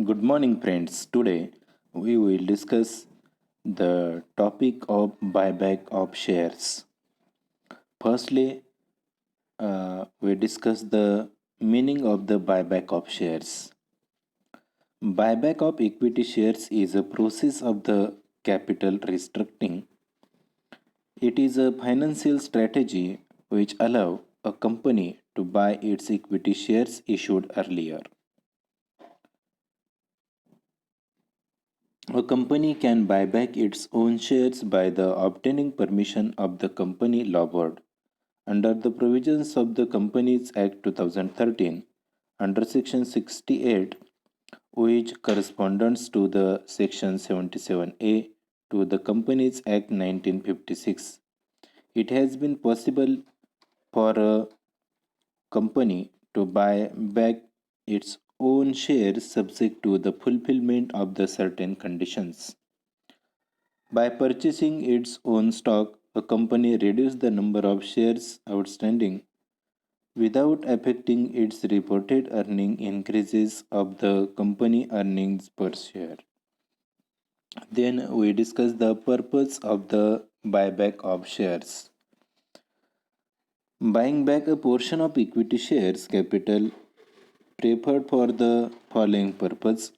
Good morning, friends. Today we will discuss the topic of buyback of shares. Firstly, we discuss the meaning of the buyback of shares. Buyback of equity shares is a process of the capital restructuring. It is a financial strategy which allows a company to buy its equity shares issued earlier. A company can buy back its own shares by the obtaining permission of the company law board under the provisions of the Companies Act 2013 under section 68, which corresponds to the section 77A to the Companies Act 1956. It has been possible for a company to buy back its own shares subject to the fulfillment of the certain conditions. By purchasing its own stock, a company reduces the number of shares outstanding without affecting its reported earning increases of the company earnings per share. Then we discuss the purpose of the buyback of shares. Buying back a portion of equity shares capital preferred for the following purpose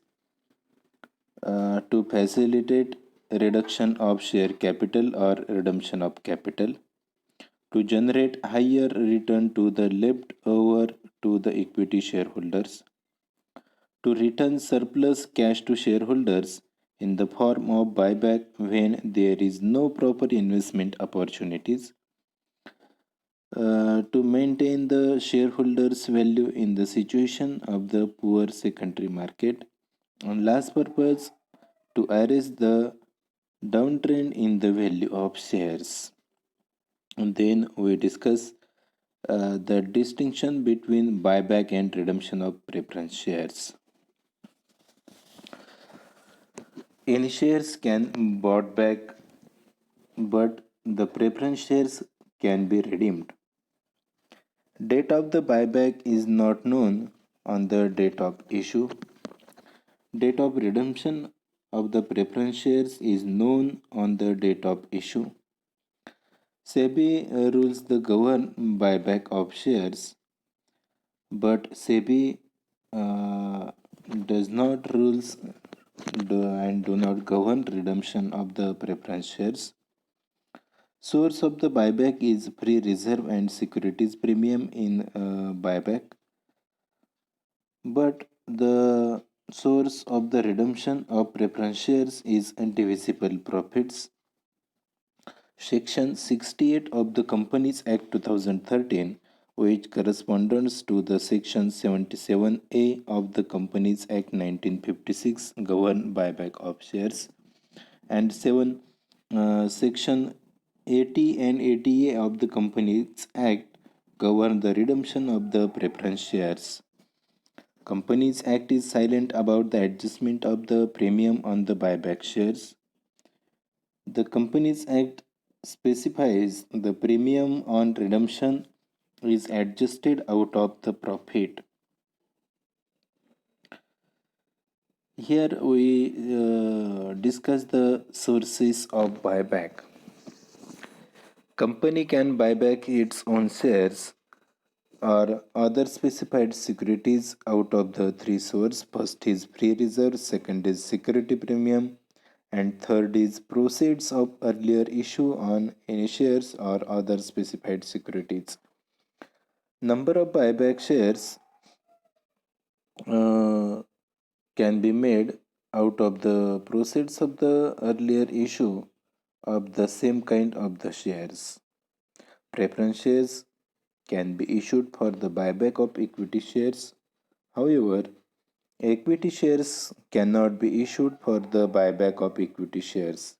to facilitate reduction of share capital or redemption of capital, to generate higher return to the left over to the equity shareholders, to return surplus cash to shareholders in the form of buyback when there is no proper investment opportunities, to maintain the shareholders value in the situation of the poor secondary market, and last purpose to arrest the downtrend in the value of shares. And then we discuss the distinction between buyback and redemption of preference shares. Any shares can bought back, but the preference shares can be redeemed. Date of the buyback is not known on the date of issue. Date of redemption of the preference shares is known on the date of issue. SEBI rules the govern buyback of shares, but SEBI uh, does not rules and do not govern redemption of the preference shares. Source of the buyback is free reserve and securities premium in buyback, but the source of the redemption of preference shares is indivisible profits. Section 68 of the Companies Act 2013, which corresponds to the Section 77A of the Companies Act 1956, govern buyback of shares, and 7 Section 80 and 80A of the Companies Act govern the redemption of the preference shares. Companies Act is silent about the adjustment of the premium on the buyback shares. The Companies Act specifies the premium on redemption is adjusted out of the profit. Here we discuss the sources of buyback. Company can buy back its own shares or other specified securities out of the three sources. First is free reserve, second is security premium, and third is proceeds of earlier issue on any shares or other specified securities. Number of buyback shares uh, can be made out of the proceeds of the earlier issue of the same kind of the shares. Preference shares can be issued for the buyback of equity shares. However, equity shares cannot be issued for the buyback of equity shares.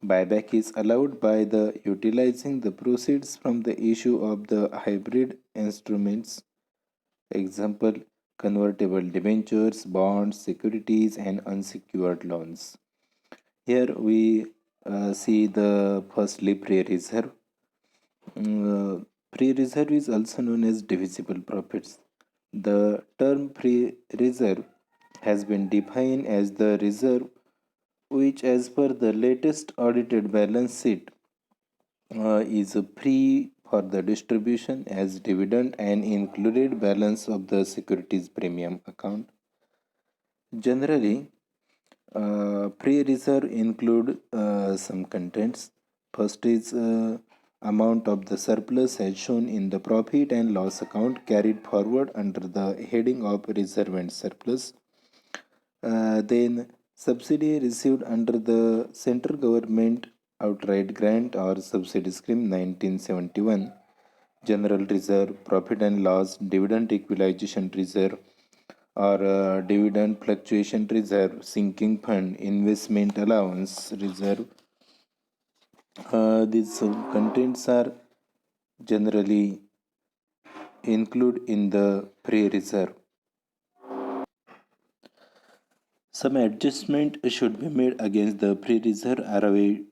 Buyback is allowed by the utilizing the proceeds from the issue of the hybrid instruments, example convertible debentures, bonds, securities, and unsecured loans. Here we see the firstly pre-reserve. Pre-reserve is also known as divisible profits. The term pre-reserve has been defined as the reserve which, as per the latest audited balance sheet, is free for the distribution as dividend and included balance of the securities premium account. Generally, pre-reserve include some contents. First is amount of the surplus as shown in the profit and loss account carried forward under the heading of reserve and surplus. Then subsidy received under the central government outright grant or subsidy scheme 1971, general reserve, profit and loss, dividend equalization reserve or dividend fluctuation reserve, sinking fund, investment allowance reserve. These contents are generally included in the pre-reserve. Some adjustment should be made against the pre-reserve arrived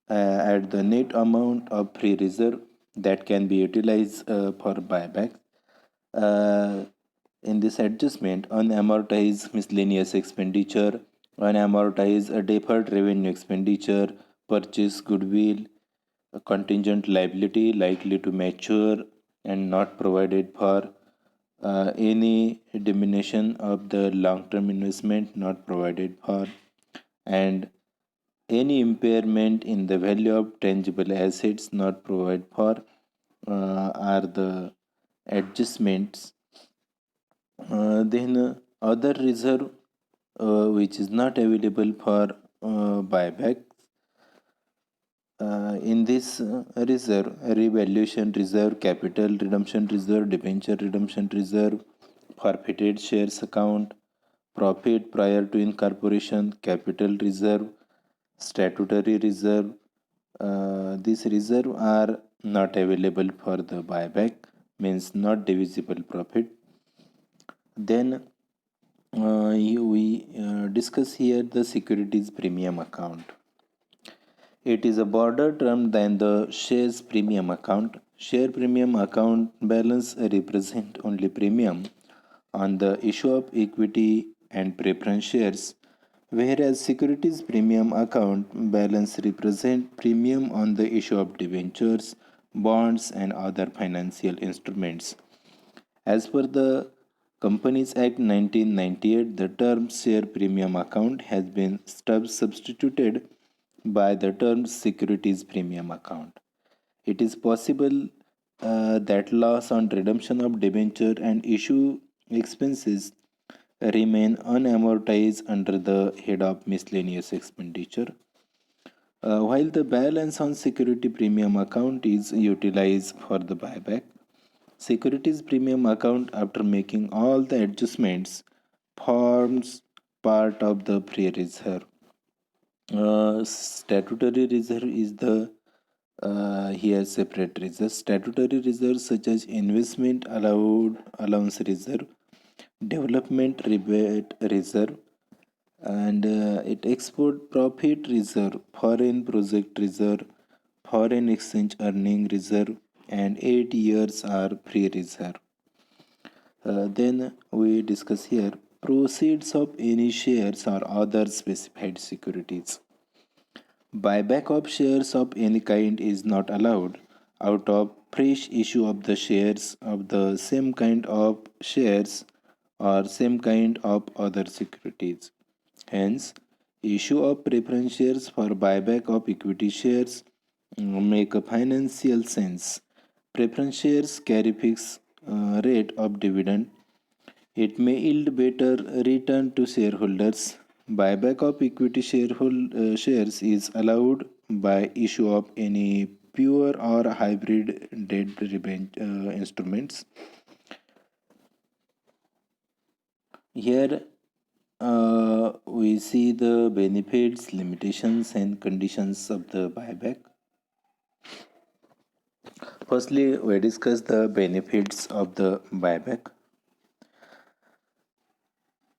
at the net amount of pre-reserve that can be utilized for buyback. In this adjustment, unamortized miscellaneous expenditure, unamortized deferred revenue expenditure, purchase goodwill, a contingent liability likely to mature and not provided for, any diminution of the long-term investment not provided for, and any impairment in the value of tangible assets not provided for are the adjustments. Then other reserve which is not available for buyback. In this reserve, revaluation reserve, capital redemption reserve, debenture redemption reserve, forfeited shares account, profit prior to incorporation, capital reserve, statutory reserve. These reserve are not available for the buyback, means not divisible profit. Then we discuss here the securities premium account. It is a broader term than the shares premium account. Share premium account balance represent only premium on the issue of equity and preference shares, whereas securities premium account balance represent premium on the issue of debentures, bonds, and other financial instruments. As per the Companies Act 1998, the term share premium account has been substituted by the term securities premium account. It is possible that loss on redemption of debenture and issue expenses remain unamortized under the head of miscellaneous expenditure, while the balance on security premium account is utilized for the buyback. Securities premium account, after making all the adjustments, forms part of the free reserve. Statutory reserve is the here separate reserve. Statutory reserves such as investment allowed allowance reserve, development rebate reserve, and it export profit reserve, foreign project reserve, foreign exchange earning reserve, and 8 years are free reserve. Then we discuss here proceeds of any shares or other specified securities. Buyback of shares of any kind is not allowed out of fresh issue of the shares of the same kind of shares or same kind of other securities. Hence, issue of preference shares for buyback of equity shares make a financial sense. Preference shares carry fixed rate of dividend. It may yield better return to shareholders. Buyback of equity shares is allowed by issue of any pure or hybrid debt instruments. Here we see the benefits, limitations, and conditions of the buyback. Firstly, we discuss the benefits of the buyback.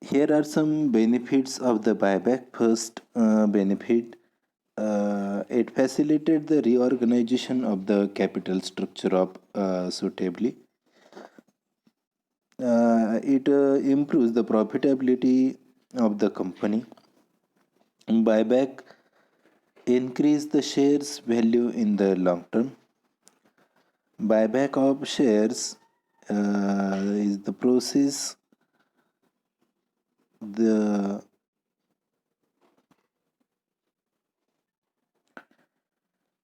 Here are some benefits of the buyback. First benefit, it facilitated the reorganization of the capital structure of suitably. It improves the profitability of the company. Buyback increase the shares value in the long term. Buyback of shares is the process the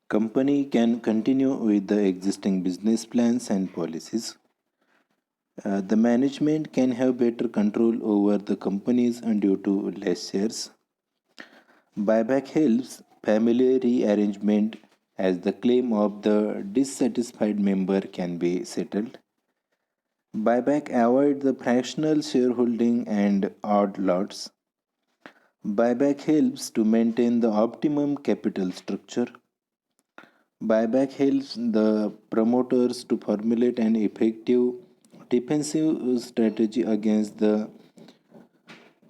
company can continue with the existing business plans and policies. The management can have better control over the companies and due to less shares. Buyback helps family rearrangement as the claim of the dissatisfied member can be settled. Buyback avoid the fractional shareholding and odd lots. Buyback helps to maintain the optimum capital structure. Buyback helps the promoters to formulate an effective defensive strategy against the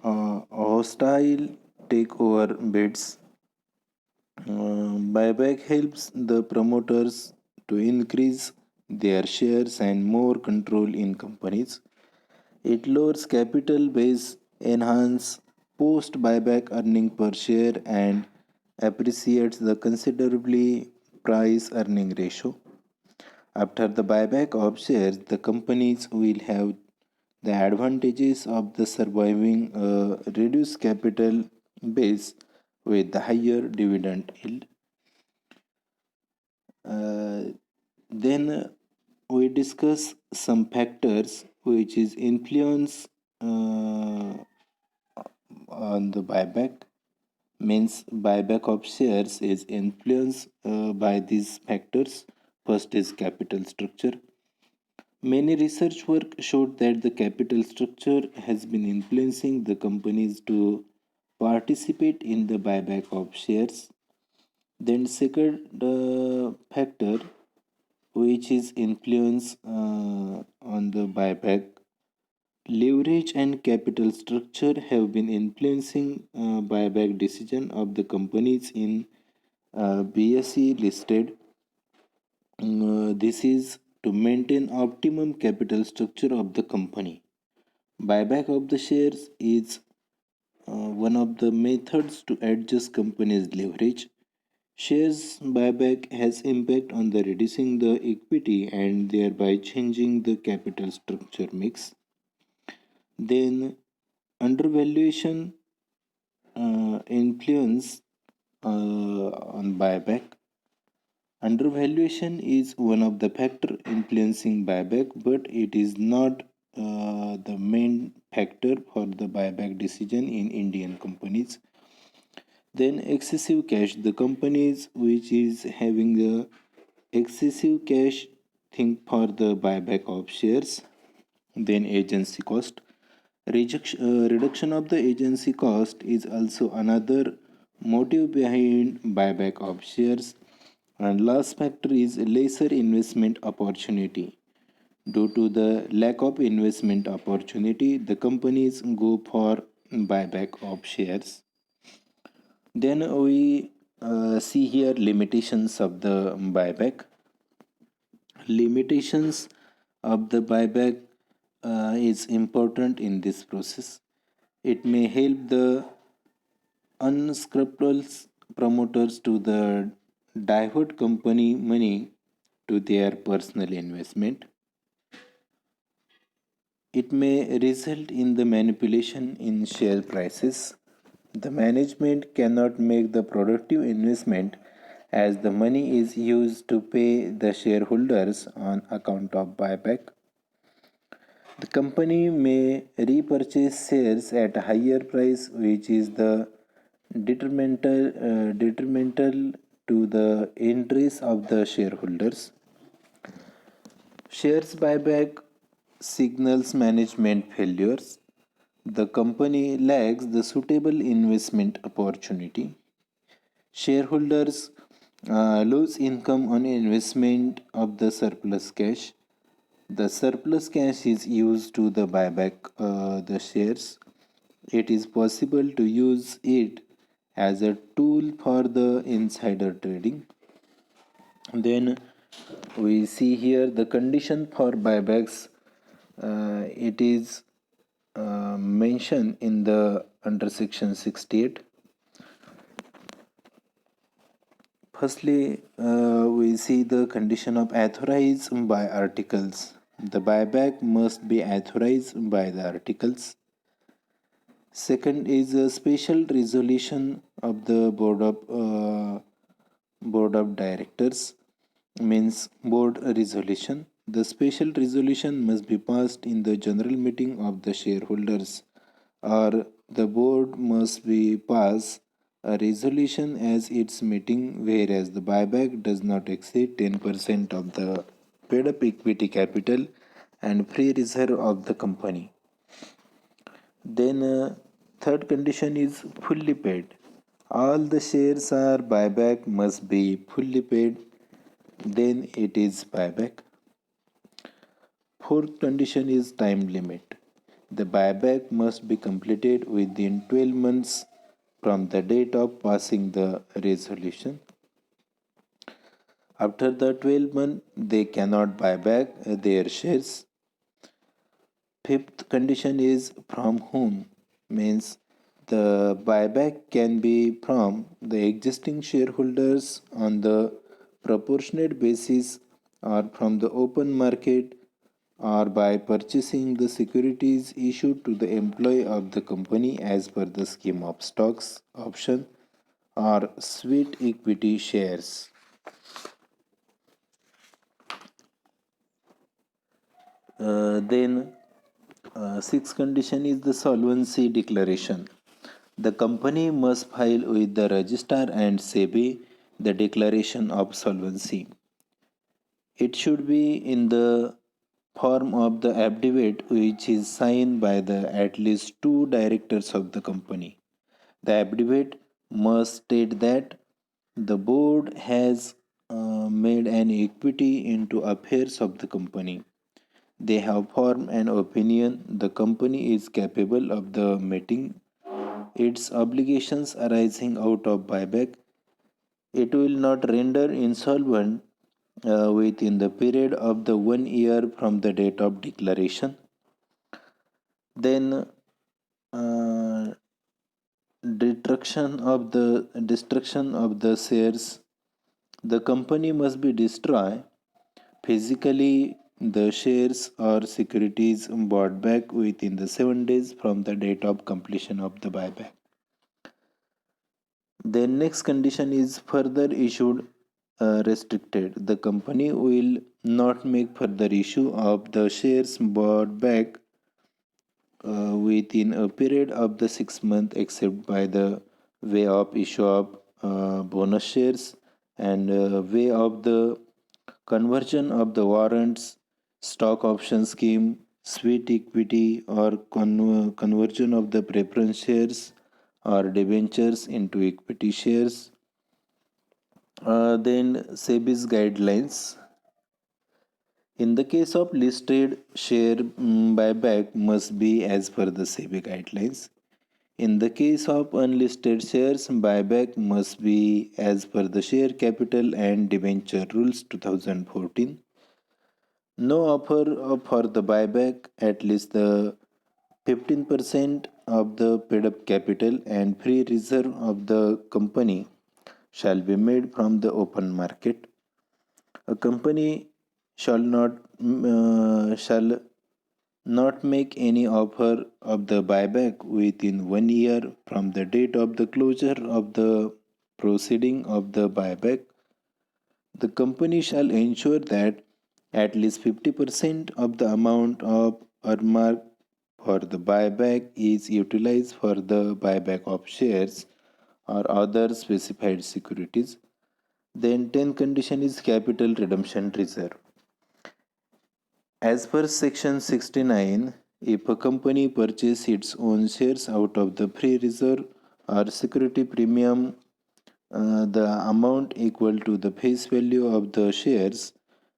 hostile takeover bids. Buyback helps the promoters to increase their shares and more control in companies. It lowers capital base, enhance post buyback earning per share, and appreciates the considerably price earning ratio. After the buyback of shares, the companies will have the advantages of the surviving a reduced capital base with the higher dividend yield. Then we discuss some factors which is influence on the buyback. Means buyback of shares is influenced by these factors. First is capital structure. Many research work showed that the capital structure has been influencing the companies to participate in the buyback of shares. Then second factor which is influence on the buyback, leverage and capital structure have been influencing buyback decision of the companies in BSE listed. This is to maintain optimum capital structure of the company. Buyback of the shares is one of the methods to adjust company's leverage. Shares buyback has impact on the reducing the equity and thereby changing the capital structure mix. Then undervaluation influence on buyback. Undervaluation is one of the factor influencing buyback, but it is not the main factor for the buyback decision in Indian companies. Then excessive cash, the companies which is having the excessive cash think for the buyback of shares. Then agency cost. Reduction of the agency cost is also another motive behind buyback of shares. And last factor is lesser investment opportunity. Due to the lack of investment opportunity, the companies go for buyback of shares. Then we see here limitations of the buyback. Limitations of the buyback is important in this process. It may help the unscrupulous promoters to the divert company money to their personal investment. It may result in the manipulation in share prices. The management cannot make the productive investment as the money is used to pay the shareholders on account of buyback. The company may repurchase shares at a higher price, which is the detrimental to the interests of the shareholders. Shares buyback signals management failures. The company lacks the suitable investment opportunity. Shareholders lose income on investment of the surplus cash. The surplus cash is used to the buyback the shares. It is possible to use it as a tool for the insider trading. Then we see here the condition for buybacks. It is mentioned in the under section 68. Firstly, we see the condition of authorized by articles. The buyback must be authorized by the articles. Second is a special resolution of the board of directors, means board resolution. The special resolution must be passed in the general meeting of the shareholders, or the board must be pass a resolution as its meeting, whereas the buyback does not exceed 10% of the paid up equity capital and free reserve of the company. Then third condition is fully paid. All the shares are buyback must be fully paid, then it is buyback. Fourth condition is time limit. The buyback must be completed within 12 months from the date of passing the resolution. After the 12 months, they cannot buy back their shares. Fifth condition is from whom, means the buyback can be from the existing shareholders on the proportionate basis or from the open market or by purchasing the securities issued to the employee of the company as per the scheme of stocks, option or sweet equity shares. Then sixth condition is the solvency declaration. The company must file with the registrar and SEBI the declaration of solvency. It should be in the form of the affidavit which is signed by the at least two directors of the company. The affidavit must state that the board has made an equity into affairs of the company. They have formed an opinion the company is capable of the meeting its obligations arising out of buyback. It will not render insolvent within the period of the 1 year from the date of declaration. Then destruction of the shares. The company must be destroyed physically. The shares or securities bought back within the 7 days from the date of completion of the buyback. The next condition is further issued restricted. The company will not make further issue of the shares bought back within a period of the 6 months except by the way of issue of bonus shares and way of the conversion of the warrants, stock option scheme, sweet equity or conversion of the preference shares or debentures into equity shares. Then SEBI's guidelines. In the case of listed share, buyback must be as per the SEBI guidelines. In the case of unlisted shares, buyback must be as per the share capital and debenture rules 2014. No offer for the buyback at least the 15% of the paid up capital and free reserve of the company shall be made from the open market. A company shall not make any offer of the buyback within 1 year from the date of the closure of the proceeding of the buyback. The company shall ensure that at least 50% of the amount of earmarked for the buyback is utilized for the buyback of shares or other specified securities. Then 10th condition is capital redemption reserve. As per section 69, if a company purchases its own shares out of the free reserve or security premium, the amount equal to the face value of the shares,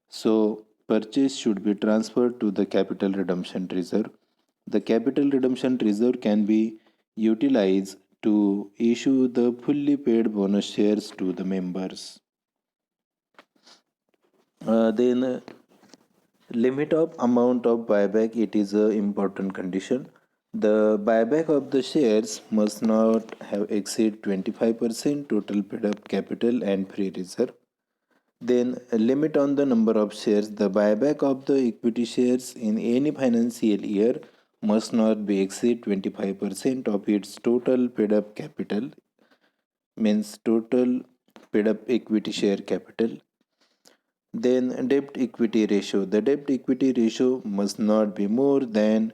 so purchase should be transferred to the capital redemption reserve. The capital redemption reserve can be utilized to issue the fully paid bonus shares to the members. Then limit of amount of buyback, it is a important condition. The buyback of the shares must not have exceed 25% total paid up capital and free reserve. Then a limit on the number of shares. The buyback of the equity shares in any financial year must not be exceed 25% of its total paid up capital, means total paid up equity share capital. Then debt equity ratio. The debt equity ratio must not be more than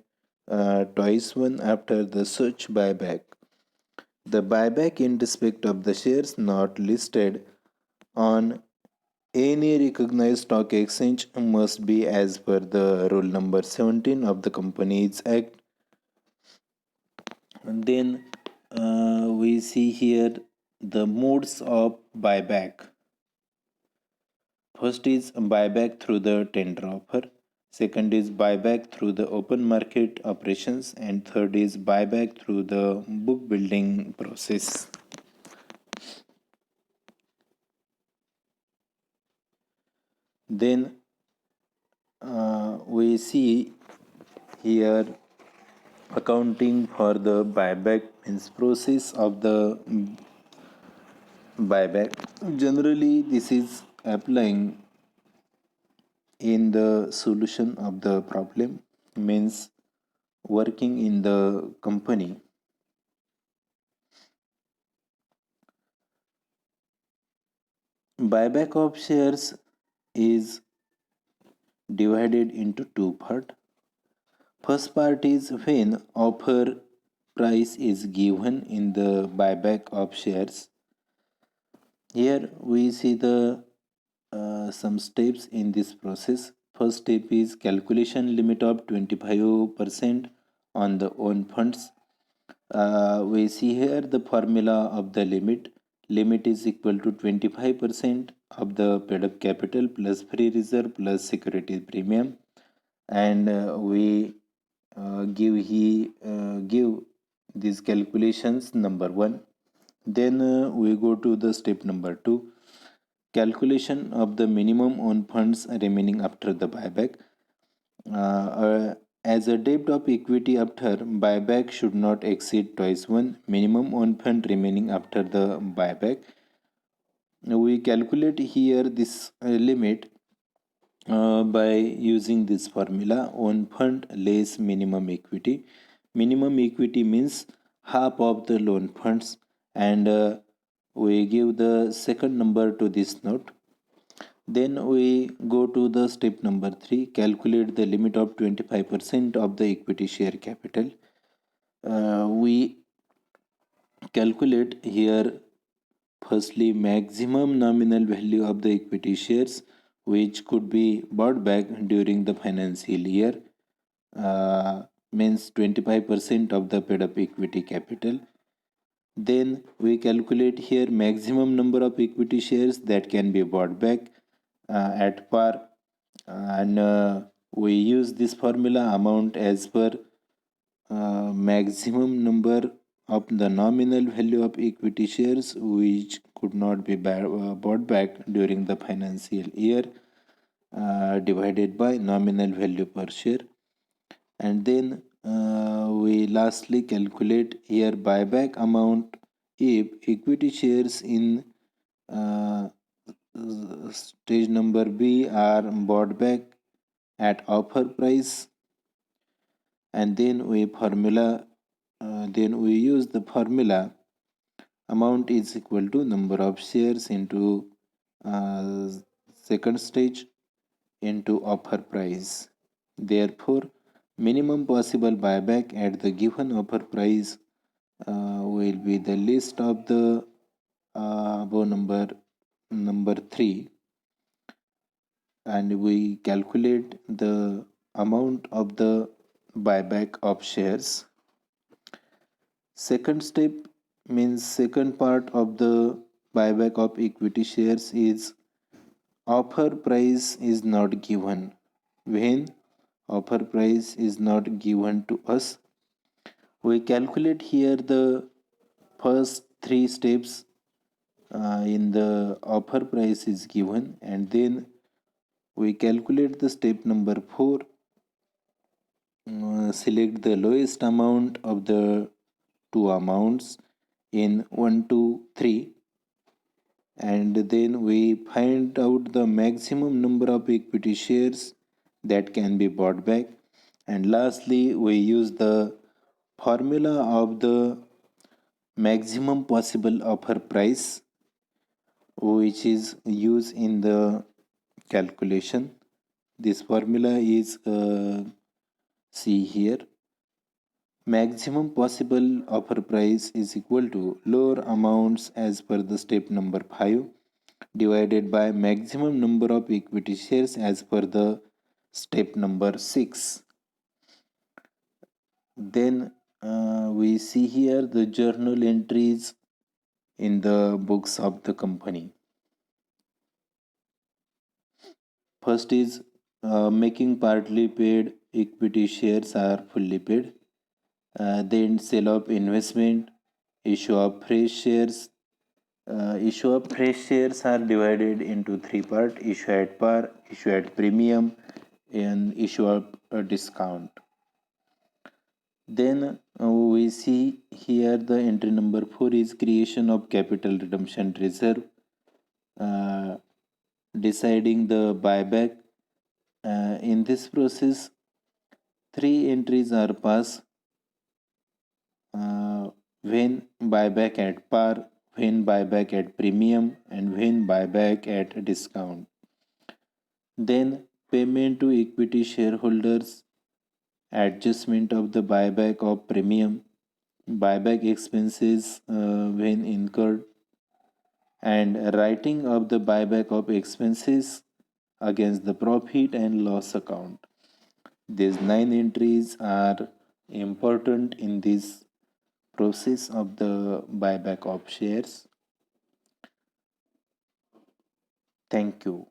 twice one after the such buyback. The buyback in respect of the shares not listed on any recognized stock exchange must be as per the rule number 17 of the Companies Act. And then we see here the modes of buyback. First is buyback through the tender offer. Second is buyback through the open market operations. And third is buyback through the book building process. Then we see here accounting for the buyback means process of the buyback. Generally, this is applying in the solution of the problem, means working in the company. Buyback of shares is divided into two parts. First part is when offer price is given in the buyback of shares. Here we see the some steps in this process. First step is calculation limit of 25% on the own funds. We see here the formula of the limit. Limit is equal to 25% of the paid up capital plus free reserve plus security premium, and we give these calculations number one. Then we go to the step number two, calculation of the minimum own funds remaining after the buyback. As a debt of equity after buyback should not exceed twice one minimum own fund remaining after the buyback. We calculate here this limit by using this formula: own fund less minimum equity. Minimum equity means half of the loan funds, and we give the second number to this note. Then we go to the step number 3, calculate the limit of 25% of the equity share capital. We calculate here firstly maximum nominal value of the equity shares which could be bought back during the financial year, means 25% of the paid up equity capital. Then we calculate here maximum number of equity shares that can be bought back at par, and we use this formula amount as per maximum number of the nominal value of equity shares which could not be bought back during the financial year, divided by nominal value per share. And then we lastly calculate here buyback amount if equity shares in uh, stage number B are bought back at offer price, and then we use the formula amount is equal to number of shares into uh, second stage into offer price. Therefore, minimum possible buyback at the given offer price will be the list of the above number 3, and we calculate the amount of the buyback of shares. Second step means second part of the buyback of equity shares is offer price is not given. When offer price is not given to us, we calculate here the first 3 steps in the offer price is given, and then we calculate the step number 4 select the lowest amount of the two amounts in 1, 2, 3, and then we find out the maximum number of equity shares that can be bought back, and lastly we use the formula of the maximum possible offer price, which is used in the calculation. This formula is see here. Maximum possible offer price is equal to lower amounts as per the step number 5 divided by maximum number of equity shares as per the step number 6. Then we see here the journal entries in the books of the company. First is making partly paid equity shares are fully paid. Then sale of investment, issue of fresh shares. Issue of fresh shares are divided into three parts: issue at par, issue at premium, and issue of a discount. Then we see here the entry number 4 is creation of capital redemption reserve, uh, deciding the buyback. In this process, three entries are passed: when buyback at par, when buyback at premium, and when buyback at discount. Then payment to equity shareholders, adjustment of the buyback of premium, buyback expenses when incurred, and writing of the buyback of expenses against the profit and loss account. These 9 entries are important in this process of the buyback of shares. Thank you.